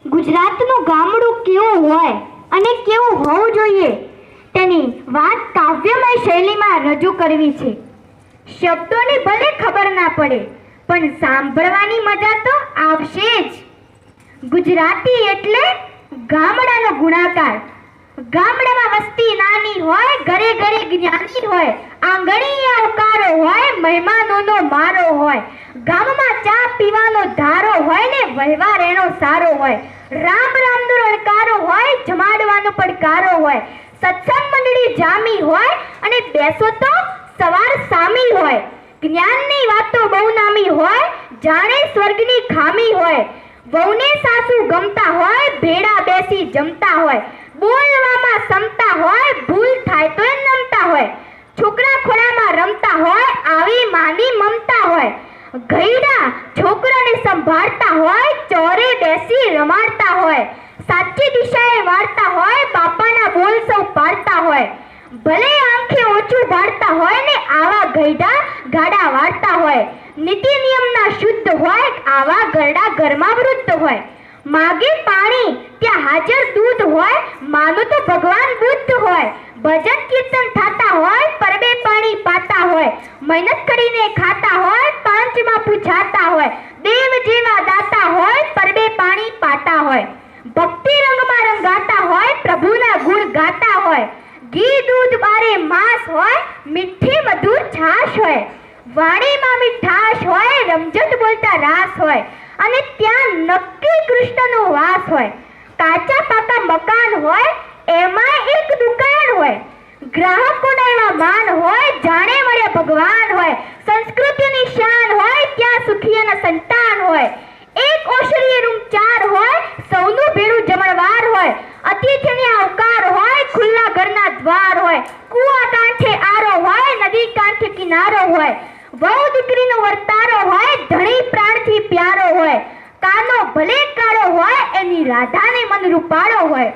ગુજરાતનું ગામડું કેવું હોય અને કેવું હોવું જોઈએ તેની વાત કાવ્યમય શૈલીમાં રજૂ કરવી છે. શબ્દોની ભલે ખબર ના પડે પણ સાંભળવાની મજા તો આવશે જ. ગુજરાતી એટલે ગામડાનો ગુણાકાર. ગામડામાં વસ્તી નાની હોય, ઘરે ઘરે જ્ઞાની હોય, આંગણીએ આવકારો હોય, મહેમાનોનો મારો હોય, ગામમાં ચા પીવાનો ધારો હોય ને વહેવાર એનો સારો હોય, રામ રામનો રણકારો હોય, જમાડવાનો પડકારો હોય, સત્સંગ મંડળી જામી હોય અને બેસો તો સવાર સામી હોય, જ્ઞાનની વાતો બહુ નામી હોય, જાણે સ્વર્ગની ખામી હોય, વહુને સાસુ ગમતા હોય, ભેડા બેસી જમતા હોય, બોલવામાં ક્ષમતા હોય, ભૂલ થાય તો નમતા હોય, છોકરા ખોળામાં રમતા હોય, આવી માની મમતા હોય, ઘઈડા છોકરાને સંભાળતા હોય, ચોરે બેસી રમાડતા હોય, સાચી દિશાએ વાળતા હોય, બાપાના બોલ સૌ પાડતા હોય, ભલે આંખે ઓછું ભાળતા હોય ને આવા ઘઈડા ગાડા વાળતા હોય, નીતિ નિયમના શુદ્ધ હોય, આવા ગરડા ઘરમાં વૃદ્ધ હોય, માગે પાણી ત્યાં હાજર દૂધ હોય, માનો તો ભગવાન બુદ્ધ હોય, ભજન કીર્તન થતા હોય, પરબે પાણી પાતા હોય, મહેનત કરીને ખાતા હોય, પાંચમાં પૂછાતા હોય, દેવ જેવા દાતા હોય, પરબે પાણી પાતા હોય, ભક્તિ રંગમાં રંગાતા હોય, પ્રભુના ગુણ ગાતા હોય, ઘી દૂધ બારે માસ હોય, મીઠી મધુર છાશ હોય, વાણીમાં મીઠાશ હોય, રમઝટ બોલતા રાસ હોય અને ત્યાં નક્કી કૃષ્ણનો વાસ હોય, કાચા પાકા મકાન હોય, એમાં એક દુકાન હોય, ગ્રાહકોના એવા માન હોય, જાણે મળે ભગવાન હોય, સંસ્કૃતિની શાન હોય, ત્યાં સુખિયાના સંતાન હોય, એક ઓશરીએ રૂમ 4 હોય, સૌનું ભેળું જમણવાર હોય, અતિથિને આવકાર હોય, ખુલ્લા ઘરના દ્વાર હોય, કુવા કાંઠે આરો હોય, નદી કાંઠે કિનારો હોય, વહુ દીકરીનો વર્તારો હોય, ધણી પ્રાણથી પ્યારો હોય, કાનો ભલે કાળો હોય, એની રાધાને મન રૂપાળો હોય,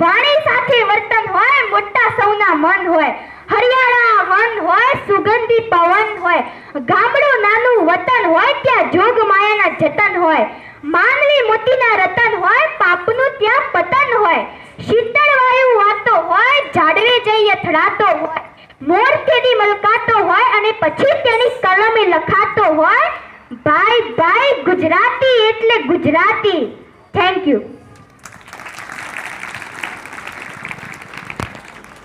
વાણી સાથે વર્તન હોય, મોટા સૌના મન હોય, હરિયાળા વન હોય, સુગંધી પવન હોય, ગામડું નાનું વતન હોય, ત્યાં જોગ માયાના જતન હોય, માનવી મોતીના રતન હોય, પાપનું ત્યાં પતન હોય, શીતળ વાયુ વાતો હોય, ઝાડવે જઈ અથડાતો હોય, મોર તેની મલકાતો હોય અને પછી તેની કલમે લખાતો હોય. બાય બાય ગુજરાતી એટલે ગુજરાતી. Thank you.